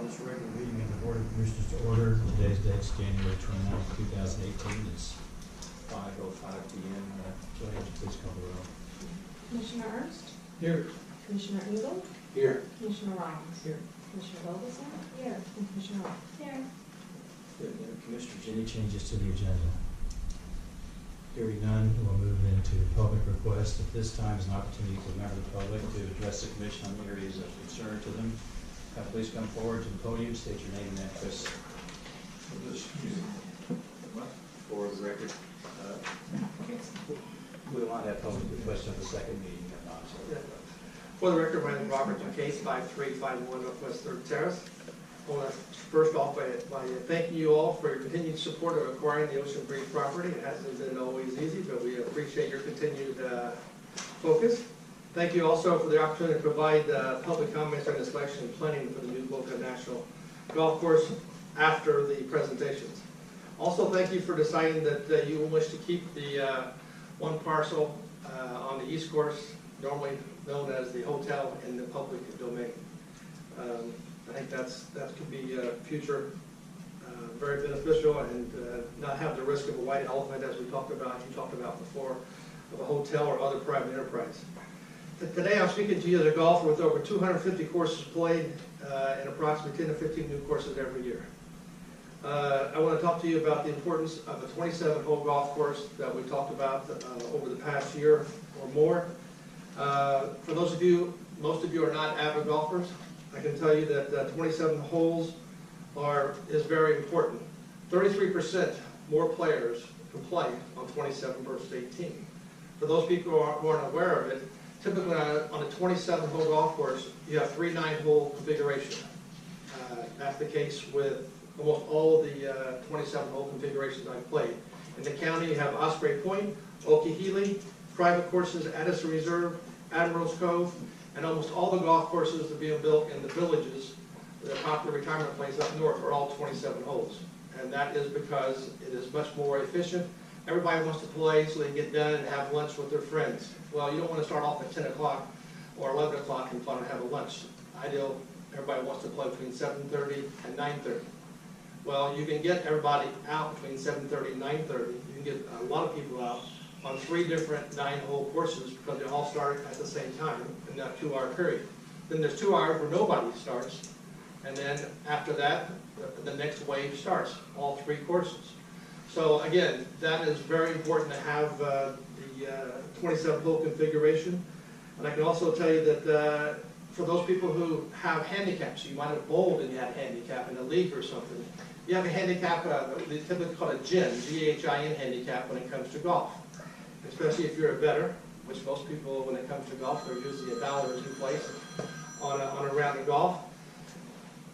this regular meeting of the Board of Commissioners to order. Today's date's January 29th, 2018. It's 5:05 p.m. Joanne, would you please call the roll? Commissioner Ernst? Here. Commissioner Engel? Here. Commissioner Robbins? Here. Commissioner Vogelsong? Here. And Commissioner Ross? Here. Good. Commissioners, any changes to the agenda? Hearing none, we'll move into public requests. At this time is an opportunity for a member of the public to address the commission on areas of concern to them. Please come forward to the podium, state your name and address. For the record, we will not have public requests on the second meeting. For the record, my name is Robert Case, 5351 Northwest 3rd Terrace. I want to first off by thanking you all for your continued support of acquiring the Ocean Breeze property. It hasn't been always easy, but we appreciate your continued focus. Thank you also for the opportunity to provide public comments on the selection and planning for the new Boca National Golf Course after the presentations. Also, thank you for deciding that you wish to keep the one parcel on the East Course, normally known as the hotel, in the public domain. I think that could be future very beneficial and not have the risk of a white elephant, as we talked about, you talked about before, of a hotel or other private enterprise. Today I'm speaking to you as a golfer with over 250 courses played and approximately 10 to 15 new courses every year. I want to talk to you about the importance of a 27-hole golf course that we talked about over the past year or more. For those of you, most of you are not avid golfers. I can tell you that 27 holes is very important. 33% more players can play on 27 versus 18. For those people who aren't aware of it, typically on a 27-hole golf course, you have 3 9-hole configuration. That's the case with almost all of the 27-hole configurations I've played. In the county, you have Osprey Point, Okeechobee, private courses, Addison Reserve, Admirals Cove, and almost all the golf courses that are being built in the villages, the popular retirement place up north, are all 27 holes. And that is because it is much more efficient. Everybody wants to play so they can get done and have lunch with their friends. Well, you don't want to start off at 10 o'clock or 11 o'clock and plan to have a lunch. Ideal, everybody wants to play between 7:30 and 9:30. Well, you can get everybody out between 7:30 and 9:30. You can get a lot of people out on 3 different 9-hole courses because they all start at the same time in that 2-hour period. Then there's 2 hours where nobody starts, and then after that, the next wave starts, all 3 courses. So again, that is very important to have the 27-hole configuration. And I can also tell you that for those people who have handicaps, you might have bowled and you had a handicap in a league or something. You have a handicap, they typically call it GHIN, G-H-I-N handicap when it comes to golf. Especially if you're a bettor, which most people, when it comes to golf, they're usually $1 or 2 place on a round of golf.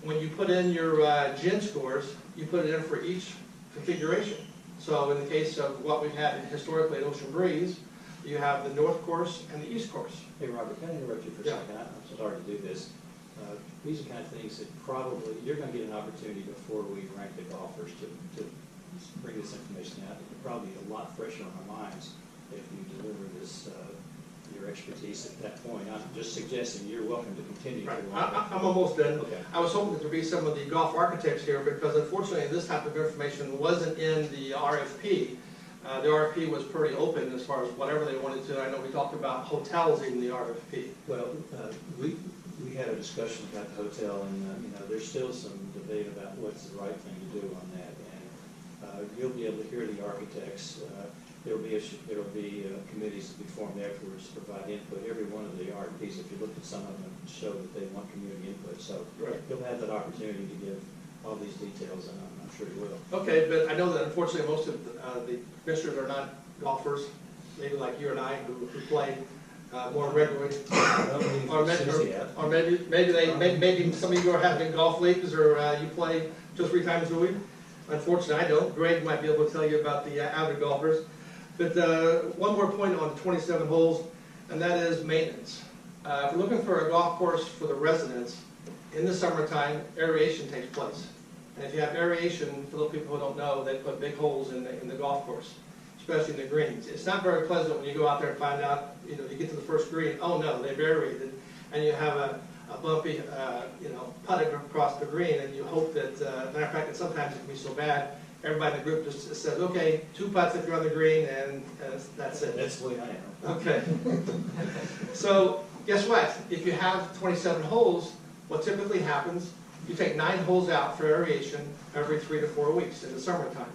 When you put in your GHIN scores, you put it in for each configuration. So in the case of what we've had historically at Ocean Breeze, you have the North Course and the East Course. Hey Robert, can I interrupt you for a second? I'm sorry to do this. These are the kind of things that probably you're going to get an opportunity before we rank the golfers to bring this information out. It'll probably be a lot fresher on our minds if you deliver this, your expertise at that point. I'm just suggesting you're welcome to continue. Right. I'm almost done. Okay. I was hoping that there'd be some of the golf architects here because unfortunately this type of information wasn't in the RFP. The RFP was pretty open as far as whatever they wanted to. I know we talked about hotels in the RFP. Well, we had a discussion about the hotel, and you know, there's still some debate about what's the right thing to do on that. And you'll be able to hear the architects. There will be committees that will be formed afterwards to provide input. Every one of the RFPs, if you look at some of them, show that they want community input. So right. You'll have that opportunity to give all these details, and I'm sure you will. Okay, but I know that unfortunately most of the commissioners are not golfers, maybe like you and I who play more regularly, or maybe some of you are having golf leagues, or you play 2 or 3 times a week. Unfortunately, I don't. Greg might be able to tell you about the avid golfers. But one more point on 27 holes, and that is maintenance. If you're looking for a golf course for the residents, in the summertime, aeration takes place. And if you have aeration, for those people who don't know, they put big holes in the golf course, especially in the greens. It's not very pleasant when you go out there and find out, you know, you get to the first green, oh no, they've aerated, and you have a bumpy, putting across the green, and you hope that, matter of fact, sometimes it can be so bad, everybody in the group just says, okay, 2 putts if you're on the green, and that's it. That's the way I am. Okay. So, guess what? If you have 27 holes, what typically happens, you take 9 holes out for aeration every 3 to 4 weeks in the summertime.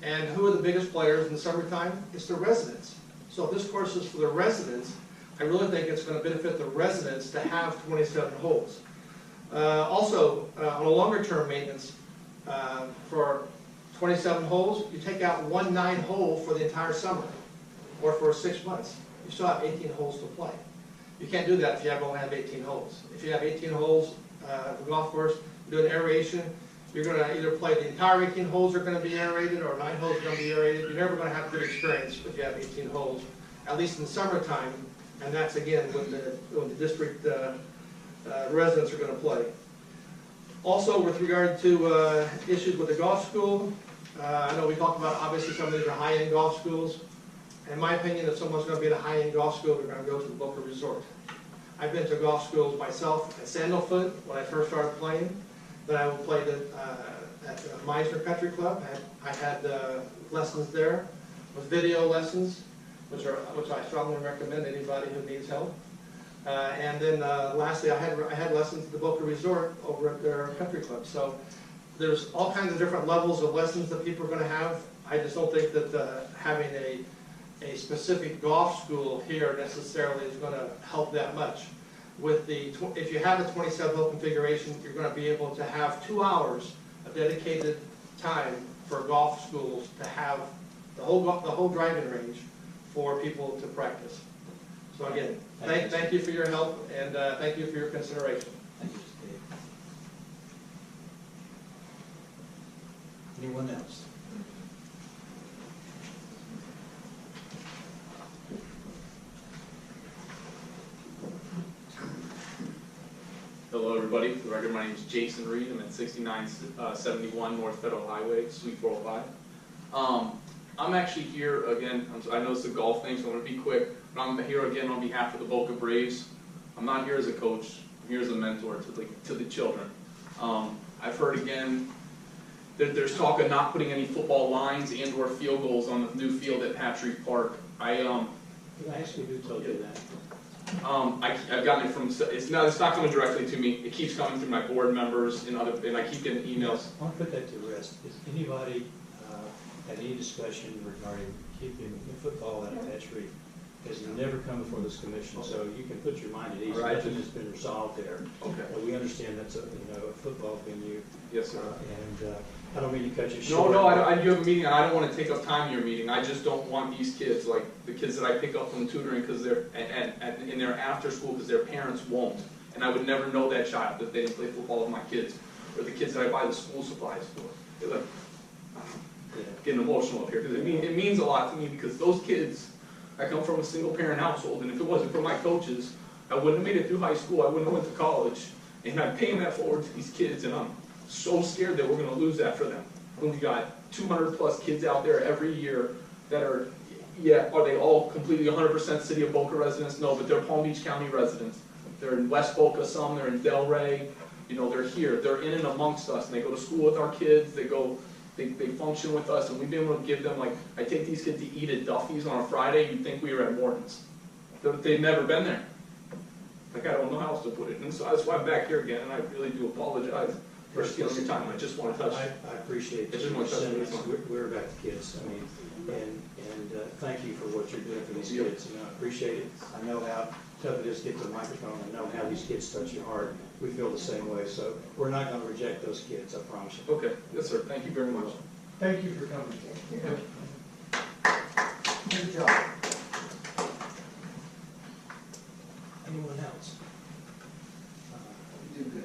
And who are the biggest players in the summertime? It's the residents. So if this course is for the residents, I really think it's going to benefit the residents to have 27 holes. Also, on a longer term maintenance, for 27 holes, you take out 1 9-hole for the entire summer, or for 6 months. You still have 18 holes to play. You can't do that if you only have 18 holes. If you have 18 holes, the golf course, you do an aeration, you're going to either play the entire 18 holes are going to be aerated, or 9 holes are going to be aerated. You're never going to have a good experience if you have 18 holes, at least in the summertime, and that's again when the district residents are going to play. Also, with regard to issues with the golf school, I know we talked about obviously some of these are high-end golf schools. In my opinion, if someone's going to be at a high-end golf school, they're going to go to the Boca Resort. I've been to golf schools myself at Sandalfoot when I first started playing. Then I played at Meisner Country Club. I had lessons there with video lessons, which I strongly recommend anybody who needs help. And then lastly, I had lessons at the Boca Resort over at their country club. So there's all kinds of different levels of lessons that people are going to have. I just don't think that having a specific golf school here necessarily is going to help that much. If you have a 27-hole configuration, you're going to be able to have 2 hours of dedicated time for golf schools to have the whole driving range for people to practice. So again, thank you for your help, and thank you for your consideration. Thank you, Steve. Anyone else? Hello, everybody. For the record, my name is Jason Reed. I'm at 6971 North Federal Highway, Suite 405. I'm actually here again. I know it's a golf thing, so I'm going to be quick. But I'm here again on behalf of the Boca Braves. I'm not here as a coach. I'm here as a mentor to the children. I've heard again that there's talk of not putting any football lines and/or field goals on the new field at Patrick Park. I actually who told you that? I've gotten it from, it's not coming directly to me. It keeps coming through my board members and I keep getting emails. I want to put that to rest. Has anybody had any discussion regarding keeping football out of Patch Reef? Has never come before this commission, so you can put your mind at ease. Right. Nothing has been resolved there. Okay. We understand that's a football venue. Yes, sir. And I don't mean to cut you short. No, you have a meeting, and I don't want to take up time in your meeting. I just don't want these kids, like the kids that I pick up from tutoring, because they're in their after school, because their parents won't. And I would never know that child if they didn't play football with my kids, or the kids that I buy the school supplies for. They're like, getting emotional up here, because it means a lot to me, because those kids, I come from a single parent household, and if it wasn't for my coaches, I wouldn't have made it through high school, I wouldn't have went to college, and I'm paying that forward to these kids, and I'm so scared that we're going to lose that for them. When we got 200 plus kids out there every year that are, are they all completely 100% City of Boca residents? No, but they're Palm Beach County residents. They're in West Boca, some, they're in Delray, they're here, they're in and amongst us, and they go to school with our kids, they function with us, and we've been able to give them, like, I take these kids to eat at Duffy's on a Friday, you'd think we were at Morton's. They've never been there. Like, I don't know how else to put it, and so that's why I'm back here again, and I really do apologize for stealing your time. I just want to touch. I appreciate I just want to touch sentiments. base on it. We're about the kids. I mean, and thank you for what you're doing for these kids. I appreciate it. I know how tough it is to get to the microphone. I know how these kids touch your heart. We feel the same way. So we're not going to reject those kids. I promise you. Okay. Yes, sir. Thank you very much. Thank you for coming. Good job. Anyone else? You do good.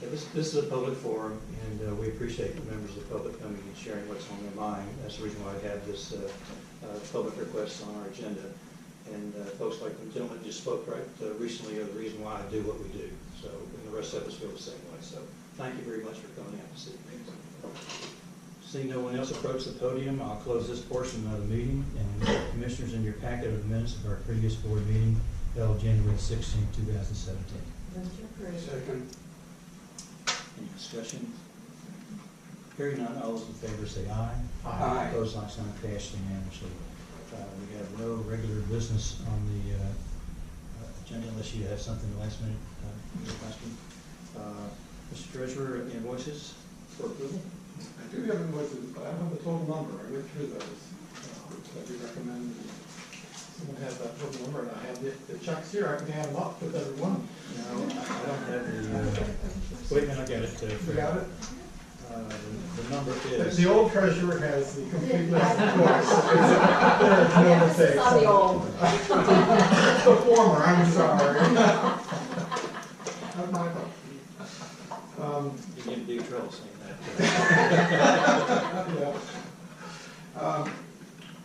Yeah, this is a public forum, and we appreciate the members of the public coming and sharing what's on their mind. That's the reason why I have this public request on our agenda. And folks like the gentleman just spoke recently are the reason why I do what we do. So, and the rest of us feel the same way. So, thank you very much for coming out this evening. Seeing no one else approach the podium, I'll close this portion of the meeting. And commissioners, in your packet are the minutes of our previous board meeting held January 16, 2017. Move to approve. Second. Any discussion? Hearing none, all those in favor say aye. Aye. Opposed, like sign, passed unanimously. We have no regular business on the agenda unless you have something last minute, Mr. Kosky. Mr. Treasurer, invoices for approval? I do have invoices, but I don't have the total number. I went through those. So I do recommend someone has that total number, and I have the checks here. I can add them up with everyone. No, I don't have the, wait a minute, I got it. You got it? The number is. The old treasurer has the complete list, of course. There's no mistakes. On the old. The former, I'm sorry. That's my fault. You get in big trouble saying that. Yeah.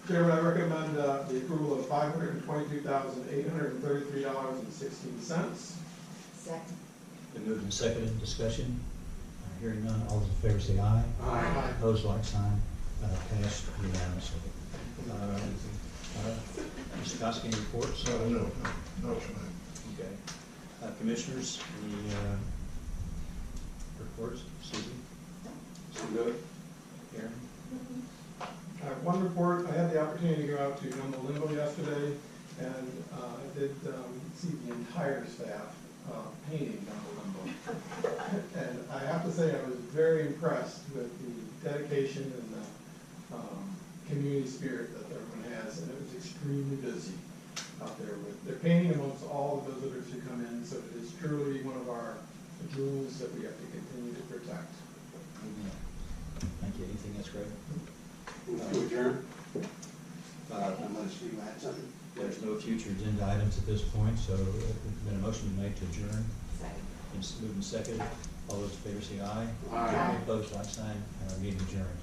Chairman, I recommend the approval of $522,833.16. Second. Been moved and seconded, discussion. Hearing none, all those in favor say aye. Aye. Opposed, like sign, passed unanimously. Mr. Kosky, any reports? No, tonight. Okay. Commissioners, any reports? Susie? Good. Aaron? One report, I had the opportunity to go out to Gumbo Limbo yesterday, and I did see the entire staff painting Gumbo Limbo. And I have to say, I was very impressed with the dedication and the community spirit that everyone has, and it was extremely busy out there. They're painting amongst all the visitors who come in, so it is truly one of our jewels that we have to continue to protect. Thank you. Anything else, Greg? To adjourn? Unless you add something? There's no future agenda items at this point, so there's been a motion made to adjourn. Second. It's moved and seconded. All those in favor say aye. Aye. Opposed, like sign. Meeting adjourned.